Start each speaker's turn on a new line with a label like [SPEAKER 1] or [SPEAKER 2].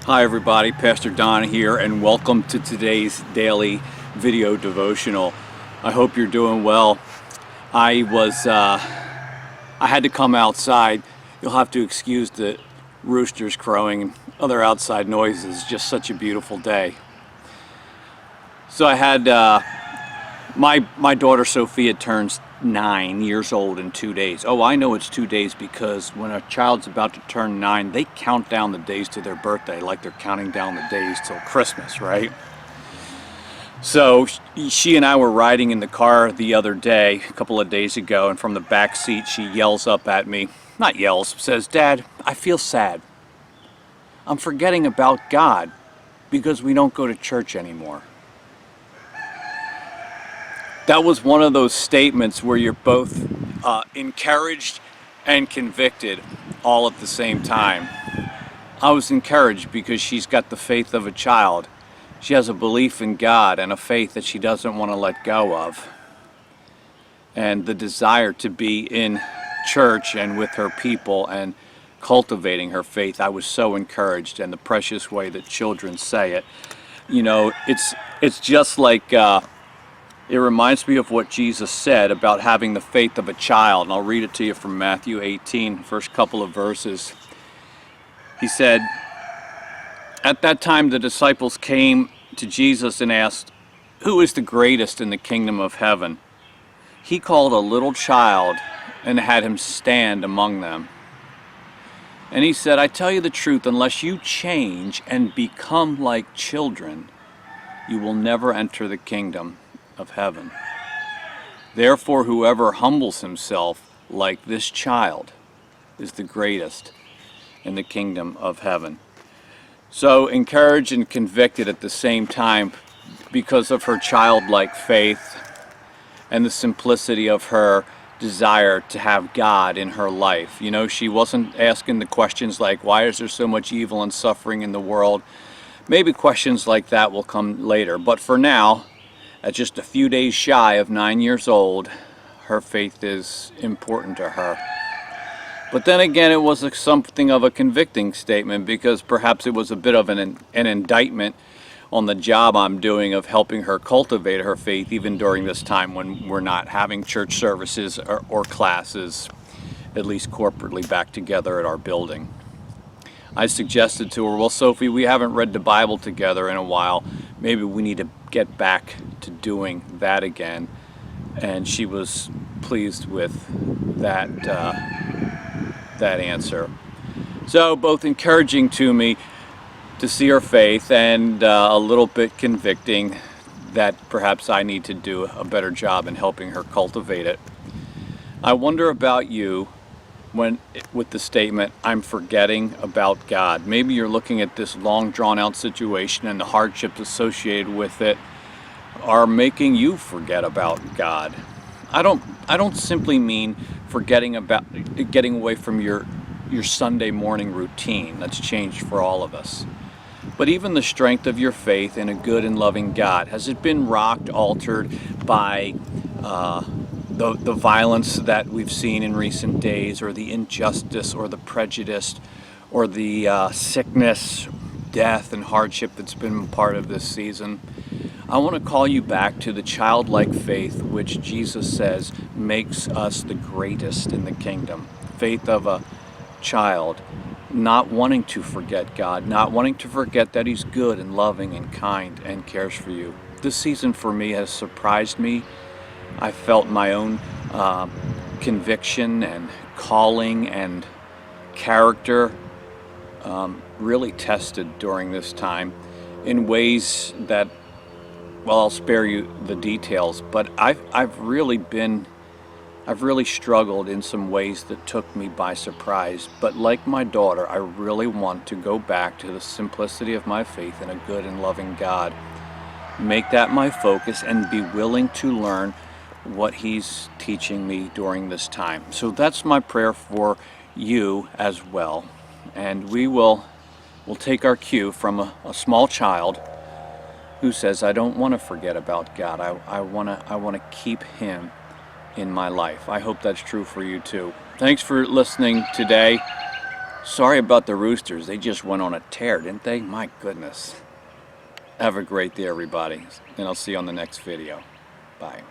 [SPEAKER 1] Hi everybody, Pastor Don here, and welcome to today's daily video devotional. I hope you're doing well. I had to come outside. You'll have to excuse the roosters crowing and other outside noises. It's just such a beautiful day. So I had my daughter Sophia turns 9 years old in 2 days. Oh, I know it's 2 days because when a child's about to turn 9, they count down the days to their birthday like they're counting down the days till Christmas, right? So she and I were riding in the car the other day, a couple of days ago, and from the back seat she yells up at me, not yells, says, "Dad, I feel sad. I'm forgetting about God because we don't go to church anymore." That was one of those statements where you're both encouraged and convicted all at the same time. I was encouraged because she's got the faith of a child. She has a belief in God and a faith that she doesn't want to let go of. And the desire to be in church and with her people and cultivating her faith. I was so encouraged, and the precious way that children say it. You know, it's just like... It reminds me of what Jesus said about having the faith of a child. And I'll read it to you from Matthew 18, first couple of verses. He said, "At that time the disciples came to Jesus and asked, 'Who is the greatest in the kingdom of heaven?' He called a little child and had him stand among them. And he said, 'I tell you the truth, unless you change and become like children, you will never enter the kingdom of heaven. Therefore, whoever humbles himself like this child is the greatest in the kingdom of heaven." So encouraged and convicted at the same time because of her childlike faith and the simplicity of her desire to have God in her life. You know, she wasn't asking the questions like, why is there so much evil and suffering in the world? Maybe questions like that will come later, but for now, at just a few days shy of 9 years old, her faith is important to her. But then again, it was something of a convicting statement because perhaps it was a bit of an indictment on the job I'm doing of helping her cultivate her faith even during this time when we're not having church services or classes, at least corporately back together at our building. I suggested to her, well, Sophie, we haven't read the Bible together in a while. Maybe we need to get back to doing that again. And she was pleased with that answer. So both encouraging to me to see her faith and a little bit convicting that perhaps I need to do a better job in helping her cultivate it. I wonder about you with the statement, "I'm forgetting about God." Maybe you're looking at this long drawn out situation and the hardships associated with it are making you forget about God. I don't simply mean forgetting about getting away from your Sunday morning routine. That's changed for all of us. But even the strength of your faith in a good and loving God, has it been rocked, altered by the violence that we've seen in recent days, or the injustice, or the prejudice, or the sickness, death, and hardship that's been part of this season? I want to call you back to the childlike faith which Jesus says makes us the greatest in the kingdom. Faith of a child, not wanting to forget God, not wanting to forget that He's good and loving and kind and cares for you. This season for me has surprised me. I felt my own conviction and calling and character really tested during this time in ways that, well, I'll spare you the details, but I've really struggled in some ways that took me by surprise. But like my daughter, I really want to go back to the simplicity of my faith in a good and loving God. Make that my focus and be willing to learn what He's teaching me during this time. So that's my prayer for you as well. And we'll take our cue from a small child who says, "I don't want to forget about God. I want to keep Him in my life." I hope that's true for you too. Thanks for listening today. Sorry about the Roosters. They just went on a tear, didn't they? My goodness. Have a great day, everybody. And I'll see you on the next video. Bye.